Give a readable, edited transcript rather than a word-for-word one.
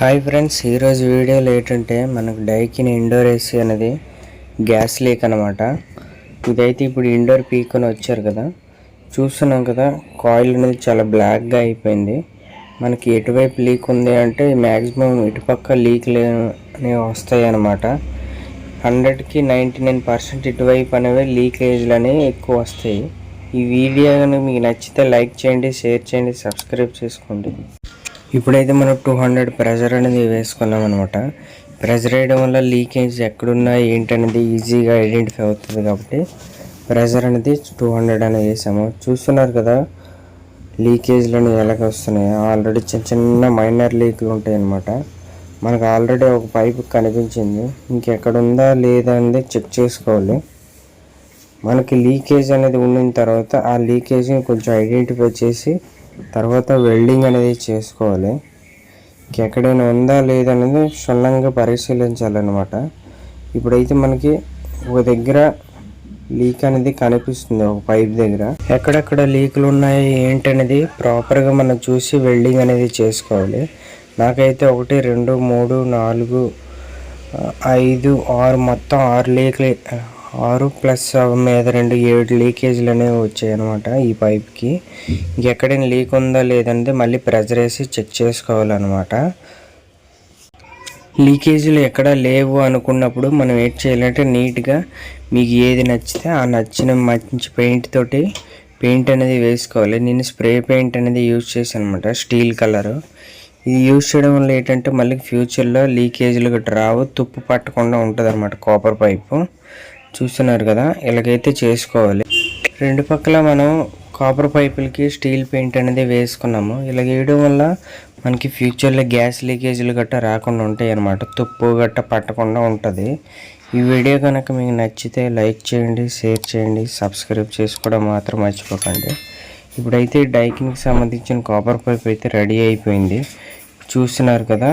Hi friends, ఈరోజు వీడియోలో ఏంటంటే మనకు డైకిన్ ఇండోర్ ఏసీ అనేది గ్యాస్ లీక్ అనమాట. ఇదైతే ఇప్పుడు ఇండోర్ పీక్కొని వచ్చారు కదా, చూస్తున్నాం కదా. కాయిల్ అనేది చాలా బ్లాక్గా అయిపోయింది. మనకి ఎటువైపు లీక్ ఉంది అంటే మ్యాక్సిమం ఇటుపక్క లీక్లు అనేవి వస్తాయి అన్నమాట. 100కి 99% ఇటువైపు అనేవి లీకేజ్లు అనేవి ఎక్కువ వస్తాయి. ఈ వీడియో కనుక మీకు నచ్చితే లైక్ చేయండి, షేర్ చేయండి, సబ్స్క్రైబ్ చేసుకోండి. ఇప్పుడైతే మనం 200 ప్రెజర్ అనేది వేసుకున్నాం అనమాట. ప్రెజర్ వేయడం వల్ల లీకేజ్ ఎక్కడున్నా ఏంటనేది ఈజీగా ఐడెంటిఫై అవుతుంది కాబట్టి ప్రెజర్ అనేది 200 అనేది వేసాము. చూస్తున్నారు కదా లీకేజ్లు అనేవి ఎలాగ వస్తున్నాయో. ఆల్రెడీ చిన్న చిన్న మైనర్ లీక్లు ఉంటాయి అన్నమాట. మనకు ఆల్రెడీ ఒక పైప్ కనిపించింది, ఇంకెక్కడ ఉందా లేదా అనేది చెక్ చేసుకోవాలి. మనకి లీకేజ్ అనేది ఉండిన తర్వాత ఆ లీకేజ్ని కొంచెం ఐడెంటిఫై చేసి తర్వాత వెల్డింగ్ అనేది చేసుకోవాలి. ఇంకెక్కడైనా ఉందా లేదనేది క్షుణ్ణంగా పరిశీలించాలన్నమాట. ఇప్పుడైతే మనకి ఒక దగ్గర లీక్ అనేది కనిపిస్తుంది, ఒక పైప్ దగ్గర. ఎక్కడెక్కడ లీకులు ఉన్నాయి ఏంటనేది ప్రాపర్గా మనం చూసి వెల్డింగ్ అనేది చేసుకోవాలి. నాకైతే 1 2 3 4 5 6 మొత్తం 6 లీక్లు, 6 ప్లస్ మీద 2 7 లీకేజ్లు అనేవి వచ్చాయి అనమాట ఈ పైప్కి. ఇంకెక్కడైనా లీక్ ఉందా లేదంటే మళ్ళీ ప్రెజర్ వేసి చెక్ చేసుకోవాలన్నమాట. లీకేజీలు ఎక్కడ లేవు అనుకున్నప్పుడు మనం ఏం చేయాలంటే నీట్గా మీకు ఏది నచ్చితే ఆ నచ్చిన మంచి పెయింట్ అనేది వేసుకోవాలి. నేను స్ప్రే పెయింట్ అనేది యూజ్ చేశాను అనమాట, స్టీల్ కలరు. ఇది యూజ్ చేయడం వల్ల ఏంటంటే మళ్ళీ ఫ్యూచర్లో లీకేజీలు గట్రా రావు, తుప్పు పట్టకుండా ఉంటుంది అనమాట కాపర్ పైపు. చూస్తున్నారు కదా, ఇలాగైతే చేసుకోవాలి. రెండు పక్కల మనం కాపర్ పైపులకి స్టీల్ పెయింట్ అనేది వేసుకున్నాము. ఇలా వేయడం వల్ల మనకి ఫ్యూచర్లో గ్యాస్ లీకేజీలు గట్రా రాకుండా ఉంటాయి అన్నమాట, తుప్పు గట్రా పట్టకుండా ఉంటుంది. ఈ వీడియో కనుక మీకు నచ్చితే లైక్ చేయండి, షేర్ చేయండి, సబ్స్క్రైబ్ చేసుకోవడం మాత్రం మర్చిపోకండి. ఇప్పుడైతే డైకిన్కి సంబంధించిన కాపర్ పైప్ అయితే రెడీ అయిపోయింది, చూస్తున్నారు కదా.